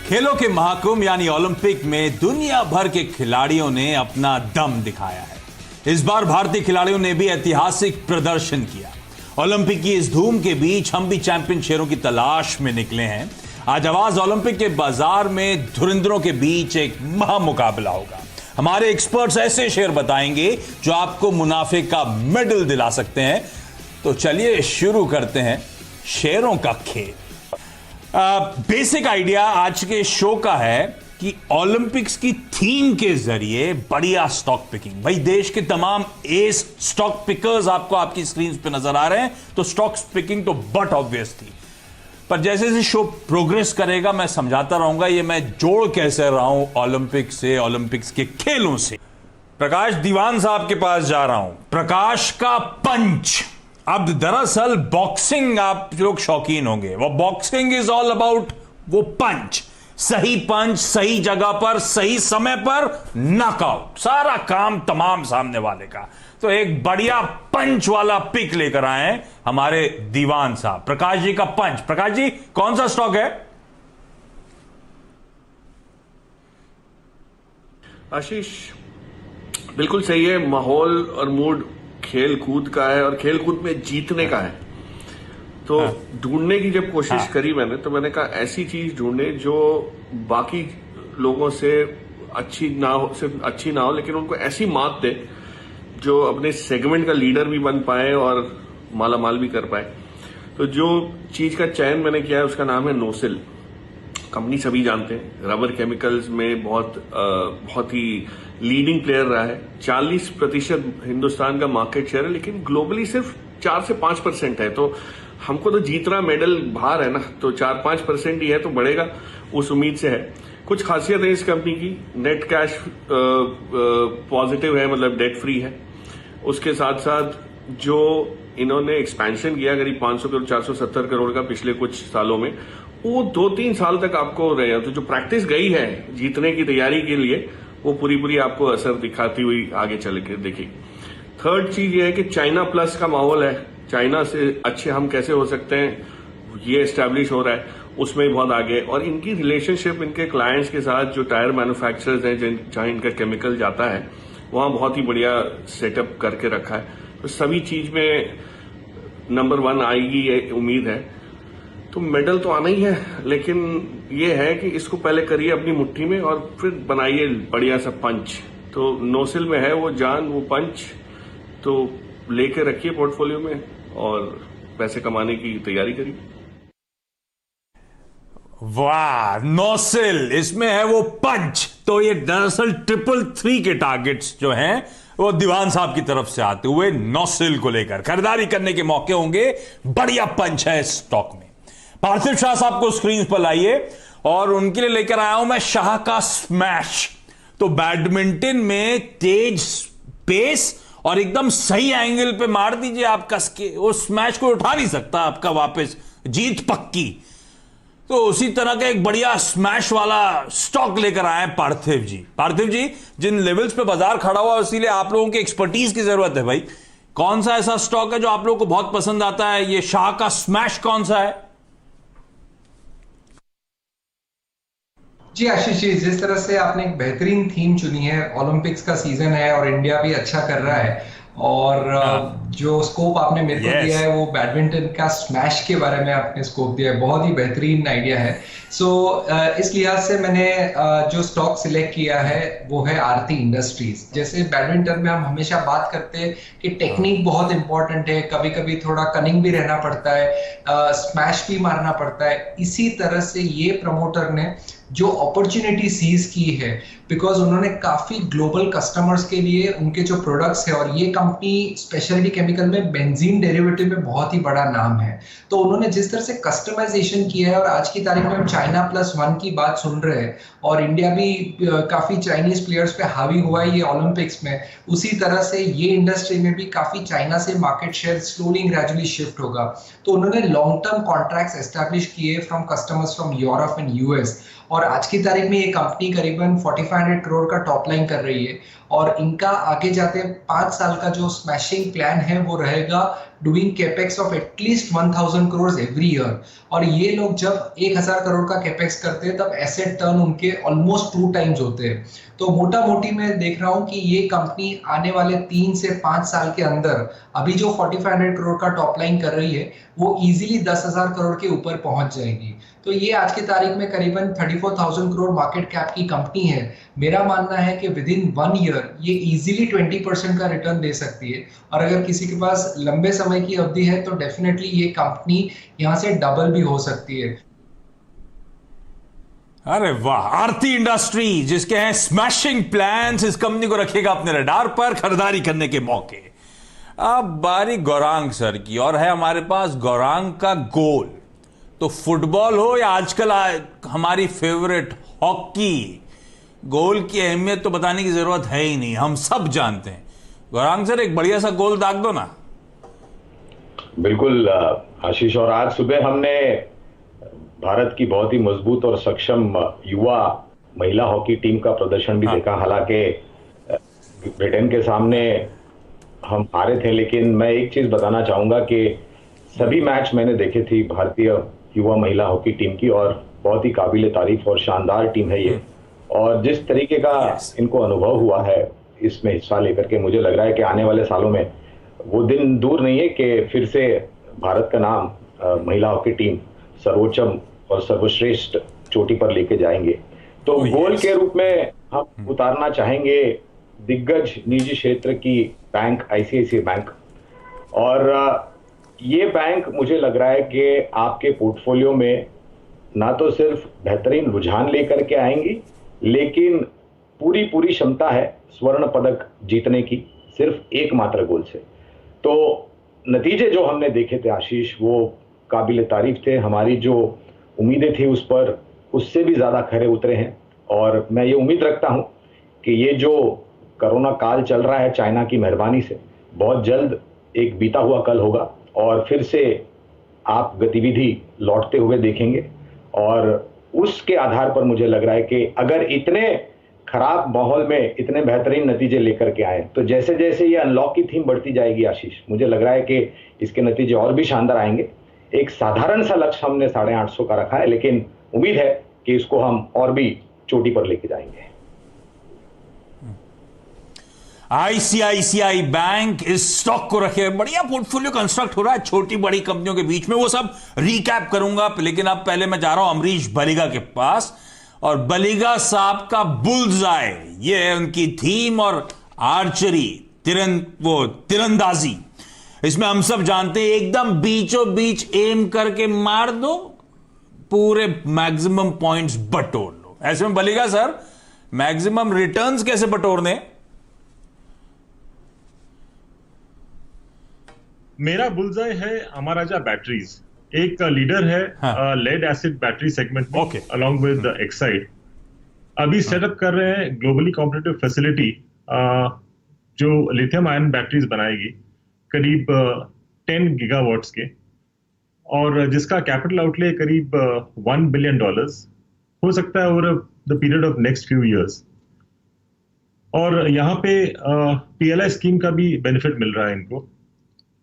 खेलों के महाकुंभ यानी ओलंपिक में दुनिया भर के खिलाड़ियों ने अपना दम दिखाया है। इस बार भारतीय खिलाड़ियों ने भी ऐतिहासिक प्रदर्शन किया। ओलंपिक की इस धूम के बीच हम भी चैंपियन शेयरों की तलाश में निकले हैं। आज आवाज ओलंपिक के बाजार में धुरंधरों के बीच एक महामुकाबला होगा। हमारे एक्सपर्ट्स ऐसे शेयर बताएंगे जो आपको मुनाफे का मेडल दिला सकते हैं। तो चलिए शुरू करते हैं शेयरों का खेल। बेसिक आइडिया आज के शो का है कि ओलंपिक्स की थीम के जरिए बढ़िया स्टॉक पिकिंग। भाई देश के तमाम एस स्टॉक पिकर्स आपको आपकी स्क्रीन पे नजर आ रहे हैं, तो स्टॉक पिकिंग तो बट ऑब्वियस थी। पर जैसे जैसे शो प्रोग्रेस करेगा मैं समझाता रहूंगा ये मैं जोड़ कैसे रहा हूं ओलंपिक से, ओलंपिक्स के खेलों से। प्रकाश दीवान साहब के पास जा रहा हूं। प्रकाश का पंच। अब दरअसल बॉक्सिंग आप लोग शौकीन होंगे, वो बॉक्सिंग इज ऑल अबाउट वो पंच, सही पंच सही जगह पर सही समय पर नॉकआउट, सारा काम तमाम सामने वाले का। तो एक बढ़िया पंच वाला पिक लेकर आए हैं हमारे दीवान साहब। प्रकाश जी का पंच। प्रकाश जी कौन सा स्टॉक है? आशीष बिल्कुल सही है। माहौल और मूड खेल कूद का है और खेल कूद में जीतने का है। तो ढूंढने की जब कोशिश करी मैंने, तो मैंने कहा ऐसी चीज ढूंढे जो बाकी लोगों से अच्छी ना हो, सिर्फ अच्छी ना हो लेकिन उनको ऐसी मात दे जो अपने सेगमेंट का लीडर भी बन पाए और माला माल भी कर पाए। तो जो चीज का चयन मैंने किया है उसका नाम है नोसिल। कंपनी सभी जानते हैं, रबर केमिकल्स में बहुत ही लीडिंग प्लेयर रहा है। 40% हिंदुस्तान का मार्केट शेयर है, लेकिन ग्लोबली सिर्फ 4 से 5% है। तो हमको तो जीतना मेडल बाहर है ना, तो 4-5% ही है तो बढ़ेगा, उस उम्मीद से है। कुछ खासियत है इस कंपनी की। नेट कैश पॉजिटिव है, मतलब डेट फ्री है। उसके साथ साथ जो इन्होंने एक्सपेंशन किया करीब 500 करोड़ 470 करोड़ का पिछले कुछ सालों में, वो 2-3 साल तक आपको रहे। तो जो प्रैक्टिस गई है जीतने की तैयारी के लिए, वो पूरी आपको असर दिखाती हुई आगे चल के देखिए। थर्ड चीज ये है कि चाइना प्लस का माहौल है। चाइना से अच्छे हम कैसे हो सकते हैं ये एस्टेब्लिश हो रहा है, उसमें बहुत आगे। और इनकी रिलेशनशिप इनके क्लाइंट्स के साथ, जो टायर मैन्युफैक्चरर्स हैं जहां इनका केमिकल जाता है, वहां बहुत ही बढ़िया सेटअप करके रखा है। तो सभी चीज में नंबर 1 आएगी ये उम्मीद है। तो मेडल तो आना ही है, लेकिन ये है कि इसको पहले करिए अपनी मुट्ठी में और फिर बनाइए बढ़िया सा पंच। तो नोसिल में है वो जान, वो पंच, तो लेके रखिए पोर्टफोलियो में और पैसे कमाने की तैयारी करिए। वाह, नोसिल, इसमें है वो पंच। तो ये दरअसल 333 के टारगेट्स जो हैं वो दीवान साहब की तरफ से आते हुए नोसिल को लेकर खरीदारी करने के मौके होंगे। बढ़िया पंच है स्टॉक में। पार्थिव शाह साहब को स्क्रीन पर लाइए और उनके लिए लेकर आया हूं मैं शाह का स्मैश। तो बैडमिंटन में तेज पेस और एकदम सही एंगल पे मार दीजिए आप कस के, उस स्मैश को उठा नहीं सकता आपका वापस, जीत पक्की। तो उसी तरह का एक बढ़िया स्मैश वाला स्टॉक लेकर आए हैं पार्थिव जी। पार्थिव जी, जिन लेवल्स पे बाजार खड़ा हुआ इसीलिए आप लोगों की एक्सपर्टीज की जरूरत है भाई। कौन सा ऐसा स्टॉक है जो आप लोगों को बहुत पसंद आता है? ये शाह का स्मैश कौन सा है? जी आशीष जी, जिस तरह से आपने एक बेहतरीन थीम चुनी है, ओलंपिक्स का सीजन है और इंडिया भी अच्छा कर रहा है, और जो स्कोप आपने मेरे को दिया है वो बैडमिंटन का स्मैश के बारे में आपने स्कोप दिया है, बहुत ही बेहतरीन आइडिया है। सो इस लिहाज से मैंने जो स्टॉक सिलेक्ट किया है वो है आरती इंडस्ट्रीज। जैसे बैडमिंटन में हम हमेशा बात करते हैं कि टेक्निक बहुत इंपॉर्टेंट है, कभी कभी थोड़ा कनिंग भी रहना पड़ता है, स्मैश भी मारना पड़ता है। इसी तरह से ये प्रमोटर ने जो अपॉर्चुनिटी सीज की है, बिकॉज उन्होंने काफी ग्लोबल कस्टमर्स के लिए उनके जो प्रोडक्ट्स है, और ये कंपनी स्पेशलिटी केमिकल में बेंजीन डेरिवेटिव में बहुत ही बड़ा नाम है, तो उन्होंने जिस तरह से कस्टमाइजेशन किया है, और आज की तारीख में हम चाइना +1 की बात सुन रहे हैं और इंडिया भी काफी चाइनीज प्लेयर्स पे हावी हुआ है ये ओलंपिक्स में, उसी तरह से ये इंडस्ट्री में भी काफी चाइना से market share slowly gradually shift होगा। तो उन्होंने लॉन्ग टर्म कॉन्ट्रैक्ट्स एस्टैब्लिश किए from customers from Europe and US, और आज की तारीख में ये कंपनी करीबन 4500 करोड़ का टॉप लाइन कर रही है, और इनका आगे जाते 5 साल का जो स्मैशिंग प्लान है वो रहेगा doing capex of at least 1000 crore every year. और ये लोग जब 1000 करोड़ का कैपेक्स करते हैं तब एसेट टर्न उनके ऑलमोस्ट 2 टाइम्स होते हैं। तो मोटा मोटी मैं देख रहा हूं कि ये कंपनी आने वाले 3 से 5 साल के अंदर अभी जो 4500 करोड़ का टॉप लाइन कर रही है वो इजीली 10,000 करोड़ के ऊपर पहुंच जाएगी। तो ये आज की तारीख में करीबन 34,000 करोड़ मार्केट कैप की कंपनी है। मेरा मानना है कि विद इन 1 ईयर ये इजीली 20% का रिटर्न दे सकती है। और अगर किसी के पास लंबे समय की अवधि है तो डेफिनेटली ये कंपनी यहां से डबल भी हो सकती है। अरे वाह, आरती इंडस्ट्री जिसके हैं स्मैशिंग प्लान्स, इस कंपनी को रखेगा अपने रडार पर खरीदारी करने के मौके। अब बारी गौरांग सर की, और है हमारे पास गौरांग का गोल। तो फुटबॉल हो या आजकल हमारी फेवरेट हॉकी, गोल की अहमियत तो बताने की जरूरत है ही नहीं, हम सब जानते हैं। गौरांग सर एक बढ़िया सा गोल दाग दो ना। बिल्कुल आशीष, और आज सुबह हमने भारत की बहुत ही मजबूत और सक्षम युवा महिला हॉकी टीम का प्रदर्शन भी देखा। हालांकि ब्रिटेन के सामने हम हारे थे, लेकिन मैं एक चीज बताना चाहूंगा कि सभी मैच मैंने देखे थी भारतीय युवा महिला हॉकी टीम की, और बहुत ही काबिल तारीफ और शानदार टीम है ये। और जिस तरीके का इनको अनुभव हुआ है इसमें हिस्सा लेकर के, मुझे लग रहा है कि आने वाले सालों में वो दिन दूर नहीं है कि फिर से भारत का नाम महिला हॉकी टीम सर्वोच्चम और सर्वश्रेष्ठ चोटी पर लेके जाएंगे। तो गोल के रूप में हम उतारना चाहेंगे दिग्गज निजी क्षेत्र की बैंक आईसीआईसीआई बैंक। और ये बैंक मुझे लग रहा है कि आपके पोर्टफोलियो में ना तो सिर्फ बेहतरीन रुझान लेकर के आएंगी, लेकिन पूरी क्षमता है स्वर्ण पदक जीतने की, सिर्फ एकमात्र गोल से। तो नतीजे जो हमने देखे थे आशीष, वो काबिल तारीफ थे। हमारी जो उम्मीदें थी उस पर उससे भी ज़्यादा खरे उतरे हैं। और मैं ये उम्मीद रखता हूं कि ये जो कोरोना काल चल रहा है चाइना की मेहरबानी से बहुत जल्द एक बीता हुआ कल होगा और फिर से आप गतिविधि लौटते हुए देखेंगे। और उसके आधार पर मुझे लग रहा है कि अगर इतने खराब माहौल में इतने बेहतरीन नतीजे लेकर के आए तो जैसे जैसे ये अनलॉक की थीम बढ़ती जाएगी आशीष, मुझे लग रहा है कि इसके नतीजे और भी शानदार आएंगे। एक साधारण सा लक्ष्य हमने 850 का रखा है, लेकिन उम्मीद है कि इसको हम और भी चोटी पर लेके जाएंगे। आईसीआईसीआई बैंक इस स्टॉक को रखे, बढ़िया पोर्टफोलियो कंस्ट्रक्ट हो रहा है छोटी बड़ी कंपनियों के बीच में, वो सब रिकैप करूंगा। लेकिन अब पहले मैं जा रहा हूं अमरीश बलिगा के पास, और बलिगा साहब का बुल्सआई, ये है उनकी थीम, और आर्चरी तिरंदाजी, इसमें हम सब जानते हैं एकदम बीचों बीच एम करके मार दो, पूरे मैक्सिमम पॉइंट्स बटोर लो। ऐसे में बलिगा सर मैक्सिमम रिटर्न्स कैसे बटोरने? मेरा बुल्सआई है अमराजा बैटरीज, एक लीडर है लेड एसिड बैटरी सेगमेंट में, अलोंग विद एक्साइड। अभी सेटअप कर रहे हैं ग्लोबली कॉम्पिटिटिव फैसिलिटी जो लिथियम आयन बैटरीज बनाएगी करीब 10 गीगावाट्स के, और जिसका कैपिटल आउटले करीब $1 बिलियन हो सकता है over the period of next few years. और यहाँ पे पीएलआई स्कीम का भी बेनिफिट मिल रहा है इनको।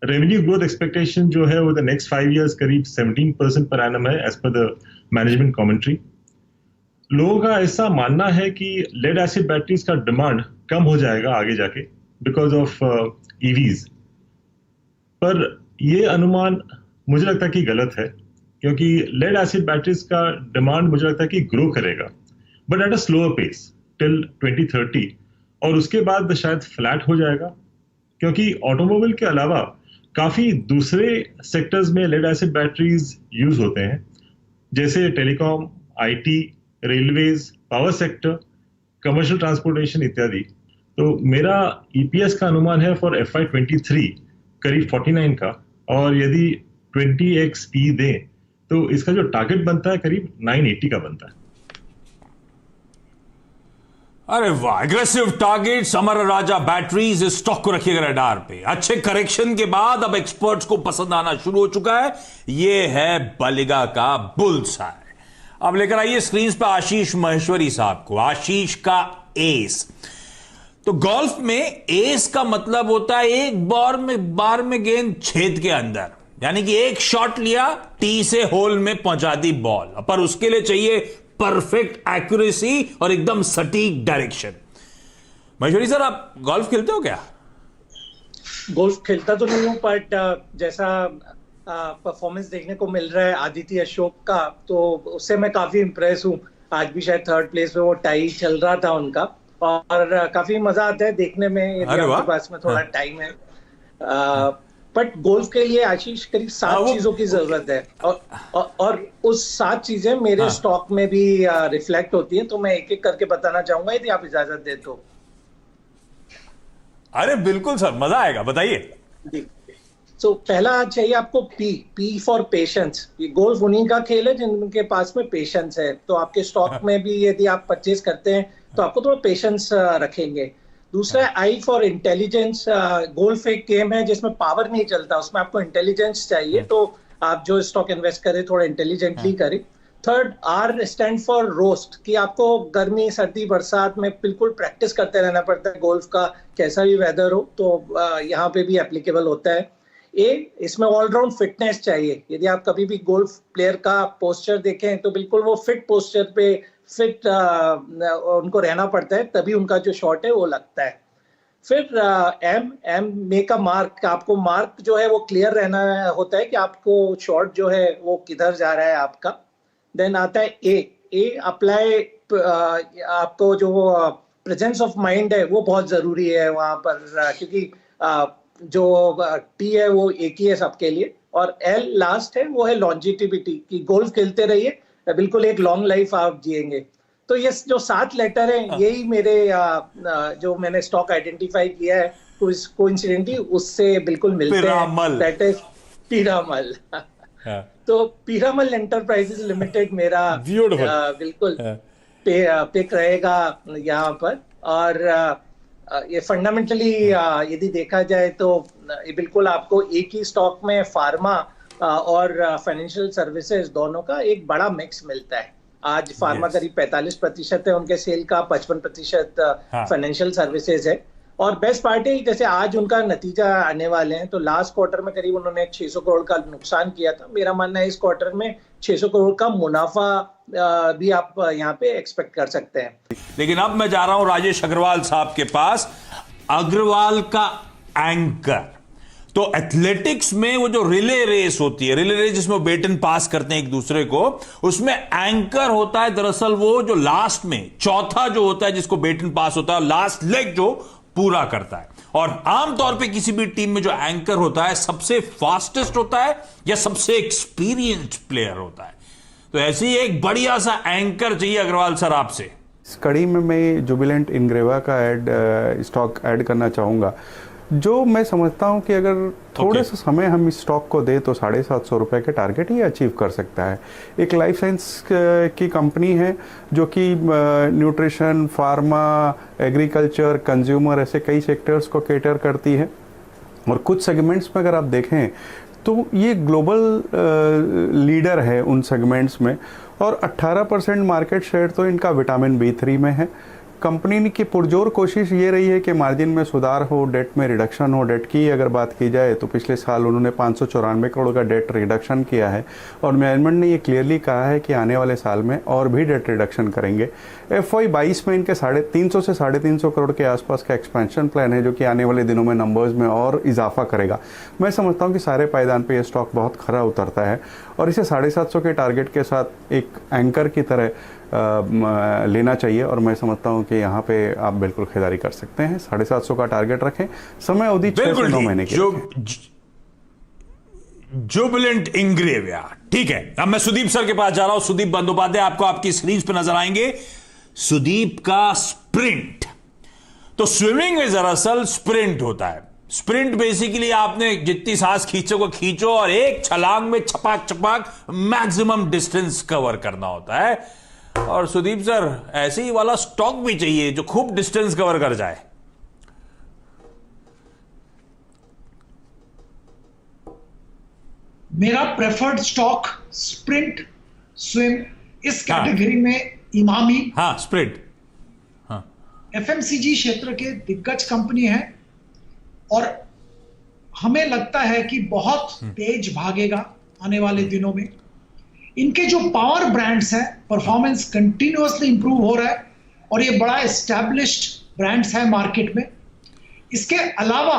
रेवेन्यू ग्रोथ एक्सपेक्टेशन जो है वो द नेक्स्ट 5 इयर्स करीब 17% पर एनम है as per the management commentary. लोगों का ऐसा मानना है कि लेड एसिड बैटरीज का डिमांड कम हो जाएगा आगे जाके बिकॉज ऑफ ईवीज, पर ये अनुमान मुझे लगता है कि गलत है, क्योंकि लेड एसिड बैटरीज का डिमांड मुझे लगता है कि ग्रो करेगा, but at a slower pace till 2030, और उसके बाद शायद फ्लैट हो जाएगा, क्योंकि ऑटोमोबाइल के अलावा काफी दूसरे सेक्टर्स में लेड एसिड बैटरीज यूज होते हैं, जैसे telecom, IT, railways, power sector, commercial transportation इत्यादि। तो मेरा ईपीएस का अनुमान है फॉर FY23 करीब 49 का, और यदि 20x पी दें तो इसका जो टारगेट बनता है करीब 980 का बनता है। अरे वाह, एग्रेसिव टारगेट्स, अमराजा बैटरीज, इस स्टॉक को रखिएगा रडार पे। अच्छे करेक्शन के बाद अब एक्सपर्ट्स को पसंद आना शुरू हो चुका है। ये है बलिगा का बुल्सआई। अब लेकर आइए स्क्रीन पर आशीष महेश्वरी साहब को, आशीष का एस। तो गोल्फ में एस का मतलब होता है एक बार में गेंद छेद के अंदर, यानी कि एक शॉट लिया, टी से होल में पहुंचा दी बॉल, पर उसके लिए चाहिए परफेक्ट एक्यूरेसी और एकदम सटीक डायरेक्शन। महेश्वरी सर, आप गोल्फ खेलते हो क्या? गोल्फ खेलता तो नहीं हूँ, बट जैसा परफॉर्मेंस देखने को मिल रहा है आदित्य अशोक का, तो उससे मैं काफी इंप्रेस हूँ। आज भी शायद 3rd प्लेस पे वो टाई चल रहा था उनका, और काफी मजा आता है देखने में यदि आपके पास में थोड़ा टाइम है। बट गोल्फ के लिए आशीष करीब 7 चीजों की जरूरत है, और उस 7 चीजें मेरे स्टॉक में भी रिफ्लेक्ट होती हैं, तो मैं एक एक करके बताना चाहूंगा यदि आप इजाजत दे तो। अरे बिल्कुल सर, मजा आएगा, बताइए। तो पहला चाहिए आपको पी फॉर पेशेंस। ये गोल्फ उन्हीं का खेल है जिनके पास में पेशेंस है, तो आपके स्टॉक में भी यदि आप परचेज करते हैं तो आपको थोड़ा पेशेंस रखेंगे। दूसरा है आई फॉर इंटेलिजेंस। गोल्फ एक गेम है जिसमें पावर नहीं चलता, उसमें आपको इंटेलिजेंस चाहिए, तो आप जो स्टॉक इन्वेस्ट करें थोड़ा इंटेलिजेंटली करें। Third, R stand for roast, कि आपको गर्मी सर्दी बरसात में बिल्कुल प्रैक्टिस करते रहना पड़ता है गोल्फ का, कैसा भी वेदर हो, तो यहाँ पे भी एप्लीकेबल होता है। ए, इसमें ऑलराउंड फिटनेस चाहिए। यदि आप कभी भी गोल्फ प्लेयर का पोस्चर देखें तो बिल्कुल वो फिट पोस्चर पे फिट उनको रहना पड़ता है, तभी उनका जो शॉट है वो लगता है। फिर एम मेक अ मार्क, आपको मार्क जो है वो क्लियर रहना होता है कि आपको शॉट जो है वो किधर जा रहा है आपका। देन आता है ए अप्लाई, आपको जो प्रेजेंस ऑफ माइंड है वो बहुत जरूरी है वहां पर, क्योंकि जो टी है वो एक ही है सबके लिए। और एल लास्ट है, वो है लॉन्जिटिविटी, कि गोल्फ खेलते रहिए, बिल्कुल एक लॉन्ग लाइफ आप जिएंगे। तो ये जो 7 लेटर हैं, यही मेरे जो मैंने स्टॉक आइडेंटिफाई किया है कोइंसिडेंटली उससे बिल्कुल मिलते हैं। That is Piramal. तो पीरामल एंटरप्राइजेस लिमिटेड मेरा बिल्कुल पिक रहेगा यहाँ पर। और ये फंडामेंटली यदि देखा जाए तो ये बिल्कुल आपको एक ही स्टॉक में फार्मा और फाइनेंशियल सर्विसेज दोनों का एक बड़ा मिक्स मिलता है। आज फार्मा करीब 45% है उनके सेल का, 55% फाइनेंशियल सर्विसेज है। और बेस्ट पार्ट है, जैसे आज उनका नतीजा आने वाले हैं, तो लास्ट क्वार्टर में करीब उन्होंने 600 करोड़ का नुकसान किया था। मेरा मानना है इस क्वार्टर में 600 करोड़ का मुनाफा भी आप यहाँ पे एक्सपेक्ट कर सकते हैं। लेकिन अब मैं जा रहा हूं राजेश अग्रवाल साहब के पास। अग्रवाल का एंकर, तो एथलेटिक्स में वो जो रिले रेस होती है, रिले रेस जिसमें बेटन पास करते हैं एक दूसरे को, उसमें एंकर होता है दरअसल वो जो लास्ट में चौथा जो होता है जिसको बेटन पास होता है, लास्ट लेग जो पूरा करता है। और आमतौर पे किसी भी टीम में जो एंकर होता है सबसे फास्टेस्ट होता है या सबसे एक्सपीरियंस्ड प्लेयर होता है। तो ऐसे ही एक बढ़िया सा एंकर चाहिए अग्रवाल सर आपसे। इस कड़ी में मैं जुबिलेंट इंग्रेवा का स्टॉक ऐड करना चाहूँगा, जो मैं समझता हूं कि अगर थोड़े से समय हम इस स्टॉक को दे तो 750 रुपये के टारगेट ही अचीव कर सकता है। एक लाइफ साइंस की कंपनी है जो कि न्यूट्रिशन, फार्मा, एग्रीकल्चर, कंज्यूमर ऐसे कई सेक्टर्स को कैटर करती है। और कुछ सेगमेंट्स में अगर आप देखें तो ये ग्लोबल लीडर है उन सेगमेंट्स में, और 18% मार्केट शेयर तो इनका विटामिन B3 में है। कंपनी की पुरजोर कोशिश ये रही है कि मार्जिन में सुधार हो, डेट में रिडक्शन हो। डेट की अगर बात की जाए तो पिछले साल उन्होंने 594 करोड़ का डेट रिडक्शन किया है, और मैनेजमेंट ने ये क्लियरली कहा है कि आने वाले साल में और भी डेट रिडक्शन करेंगे। FY22 में इनके 350 से 350 करोड़ के आसपास का एक्सपेंशन प्लान है, जो कि आने वाले दिनों में नंबर्स में और इजाफा करेगा। मैं समझता हूँ कि सारे पायदान पर यह स्टॉक बहुत खरा उतरता है, और इसे 750 के टारगेट के साथ एक एंकर की तरह लेना चाहिए। और मैं समझता हूं कि यहाँ पे आप बिल्कुल खरीदारी कर सकते हैं। 750 का टारगेट रखें, समय अवधि 6 से 9 महीने की। जुबिलेंट इंग्रेविया, ठीक है। अब मैं सुदीप सर के पास जा रहा हूं। सुदीप बंदोपाध्याय आपको आपकी स्क्रीन पे नजर आएंगे। सुदीप का स्प्रिंट, तो स्विमिंग में दरअसल स्प्रिंट होता है। स्प्रिंट बेसिकली आपने जितनी सांस खींचो और एक छलांग में छपाक छपाक मैक्सिमम डिस्टेंस कवर करना होता है। और सुदीप सर, ऐसे ही वाला स्टॉक भी चाहिए जो खूब डिस्टेंस कवर कर जाए। मेरा प्रेफर्ड स्टॉक स्प्रिंट स्विम, इस कैटेगरी में इमामी, स्प्रिंट, एफएमसीजी क्षेत्र के दिग्गज कंपनी है और हमें लगता है कि बहुत तेज भागेगा आने वाले दिनों में। इनके जो पावर ब्रांड्स हैं, परफॉर्मेंस कंटिन्यूअसली इंप्रूव हो रहा है और ये बड़ा एस्टैब्लिश्ड ब्रांड्स है मार्केट में। इसके अलावा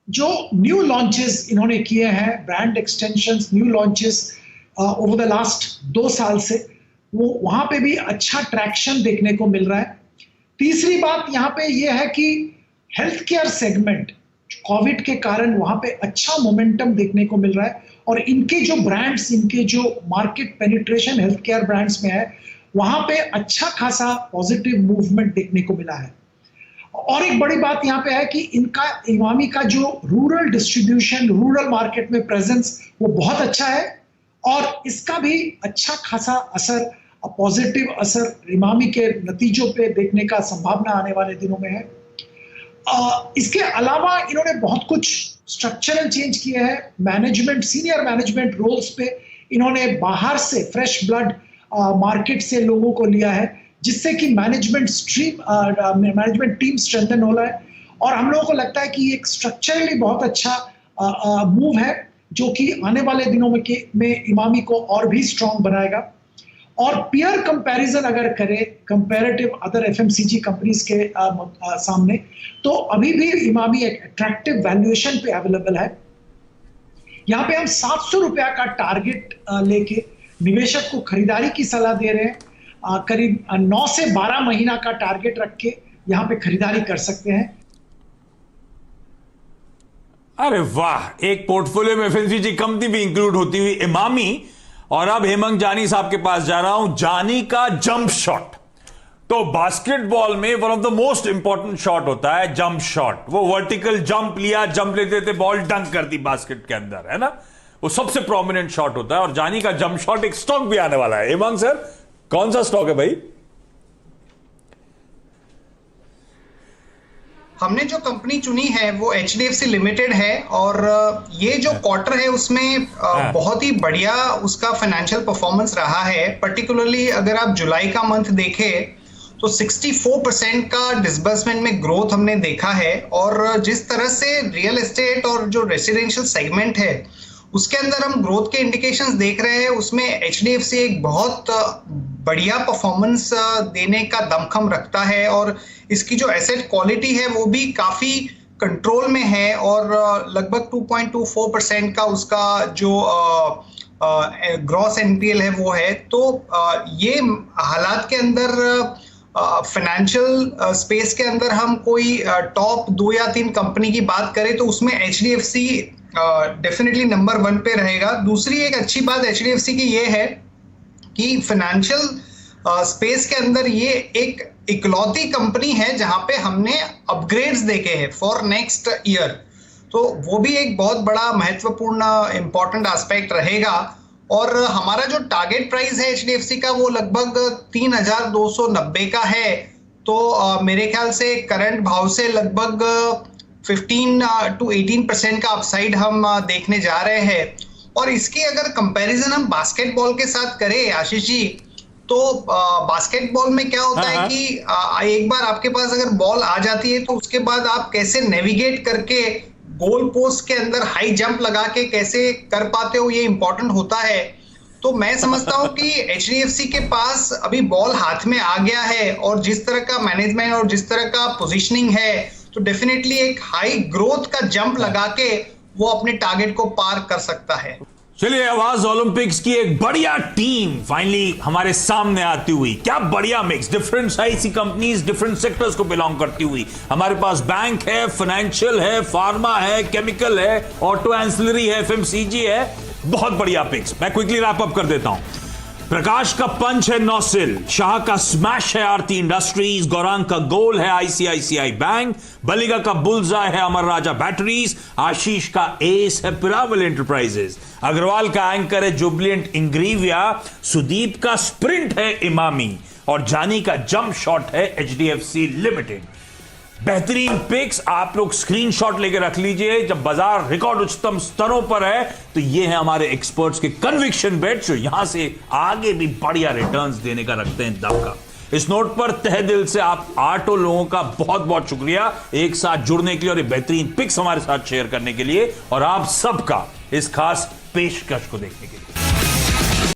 जो न्यू लॉन्चेस इन्होंने किए हैं, brand extensions, new launches over the last 2 साल से, वो वहां पे भी अच्छा ट्रैक्शन देखने को मिल रहा है। तीसरी बात यहाँ पे ये है कि हेल्थ केयर सेगमेंट कोविड के कारण वहां पे अच्छा मोमेंटम देखने को मिल रहा है और इनके जो ब्रांड्स, इनके जो market penetration health care brands में है, वहां पे अच्छा खासा पॉजिटिव मूवमेंट देखने को मिला है। और एक बड़ी बात यहाँ पे है कि इनका इमामी का जो रूरल डिस्ट्रीब्यूशन, रूरल मार्केट में प्रेजेंस, वो बहुत अच्छा है और इसका भी अच्छा खासा असर, पॉजिटिव असर इमामी के नतीजों पे देखने का संभावना आने वाले दिनों में है। इसके अलावा इन्होंने बहुत कुछ स्ट्रक्चरल चेंज किए हैं। मैनेजमेंट, सीनियर मैनेजमेंट रोल्स पे इन्होंने बाहर से फ्रेश ब्लड मार्केट से लोगों को लिया है, जिससे कि मैनेजमेंट टीम स्ट्रेंथन हो रहा है और हम लोगों को लगता है कि ये एक स्ट्रक्चरली बहुत अच्छा मूव है जो कि आने वाले दिनों में इमामी को और भी स्ट्रांग बनाएगा। और पीयर कंपैरिजन अगर करें, कंपैरेटिव अदर एफएमसीजी कंपनीज के सामने, तो अभी भी इमामी एक अट्रैक्टिव वैल्यूएशन पे अवेलेबल है। यहाँ पे हम 700 रुपया का टारगेट लेके निवेशक को खरीदारी की सलाह दे रहे हैं। करीब 9 से 12 महीना का टारगेट रख के यहाँ पे खरीदारी कर सकते हैं। अरे वाह, एक पोर्टफोलियो में एफएमसीजी कंपनी भी इंक्लूड होती हुई इमामी। और अब हेमंत जानी साहब के पास जा रहा हूं। जानी का जंप शॉट, तो बास्केटबॉल में one of the most important shot होता है जंप शॉट। वो वर्टिकल जंप लिया, जंप लेते थे, बॉल डंक कर दी बास्केट के अंदर, है ना, वो सबसे प्रोमिनेंट शॉट होता है। और जानी का जंप शॉट एक स्टॉक भी आने वाला है। हेमंत सर, कौन सा स्टॉक है भाई? हमने जो कंपनी चुनी है वो HDFC लिमिटेड है और ये जो क्वार्टर है उसमें बहुत ही बढ़िया उसका फाइनेंशियल परफॉर्मेंस रहा है। पर्टिकुलरली अगर आप जुलाई का मंथ देखें तो 64% का डिसबर्समेंट में ग्रोथ हमने देखा है। और जिस तरह से रियल एस्टेट और जो रेसिडेंशियल सेगमेंट है उसके अंदर हम ग्रोथ के इंडिकेशंस देख रहे हैं, उसमें HDFC एक बहुत बढ़िया परफॉर्मेंस देने का दमखम रखता है और इसकी जो एसेट क्वालिटी है वो भी काफ़ी कंट्रोल में है और लगभग 2.24% का उसका जो ग्रॉस NPL है वो है। तो ये हालात के अंदर फाइनेंशियल स्पेस के अंदर हम कोई टॉप 2 या 3 कंपनी की बात करें तो उसमें HDFC डेफिनेटली नंबर 1 पे रहेगा। दूसरी एक अच्छी बात HDFC की ये है कि फाइनेंशियल स्पेस के अंदर ये एक इकलौती कंपनी है जहां पे हमने अपग्रेड्स देखे हैं फॉर नेक्स्ट ईयर, तो वो भी एक बहुत बड़ा महत्वपूर्ण इंपॉर्टेंट एस्पेक्ट रहेगा। और हमारा जो टारगेट प्राइस है HDFC का वो लगभग 3,290 का है। तो मेरे ख्याल से करंट भाव से लगभग 15 to 18% का अपसाइड हम देखने जा रहे हैं। और इसकी अगर कंपैरिजन हम बास्केटबॉल के साथ करें आशीष जी, तो बास्केटबॉल में क्या होता है कि एक बार आपके पास अगर बॉल आ जाती है तो उसके बाद आप कैसे नेविगेट करके गोल पोस्ट के अंदर हाई जंप लगा के कैसे कर पाते हो, ये इंपॉर्टेंट होता है। तो मैं समझता हूं कि HDFC के पास अभी बॉल हाथ में आ गया है और जिस तरह का मैनेजमेंट और जिस तरह का पोजीशनिंग है तो डेफिनेटली एक हाई ग्रोथ का जंप लगा के वो अपने टारगेट को पार कर सकता है। चलिए, आवाज ओलंपिक्स की एक बढ़िया टीम फाइनली हमारे सामने आती हुई। क्या बढ़िया मिक्स, डिफरेंट साइज की कंपनीज, डिफरेंट सेक्टर्स को बिलोंग करती हुई। हमारे पास बैंक है, फाइनेंशियल है, फार्मा है, केमिकल है, ऑटो एंसिलरी है, FMCG है। बहुत बढ़िया पिक्स। मैं क्विकली रैप अप कर देता हूं। प्रकाश का पंच है नौसिल, शाह का स्मैश है आरती इंडस्ट्रीज, गौरांग का गोल है ICICI बैंक, बलिगा का बुलजाय है अमर राजा बैटरीज, आशीष का एस है पिरामल एंटरप्राइजेज, अग्रवाल का एंकर है जुबिलिएंट इंग्रीविया, सुदीप का स्प्रिंट है इमामी और जानी का जंप शॉट है HDFC लिमिटेड। बेहतरीन पिक्स आप लोग स्क्रीनशॉट लेके रख लीजिए। जब बाजार रिकॉर्ड उच्चतम स्तरों पर है तो ये है हमारे एक्सपर्ट्स के कन्विक्शन बेट जो यहां से आगे भी बढ़िया रिटर्न्स देने का रखते हैं दमका। इस नोट पर तहे दिल से आप 8 लोगों का बहुत बहुत शुक्रिया एक साथ जुड़ने के लिए और ये बेहतरीन पिक्स हमारे साथ शेयर करने के लिए और आप सबका इस खास पेशकश को देखने के लिए।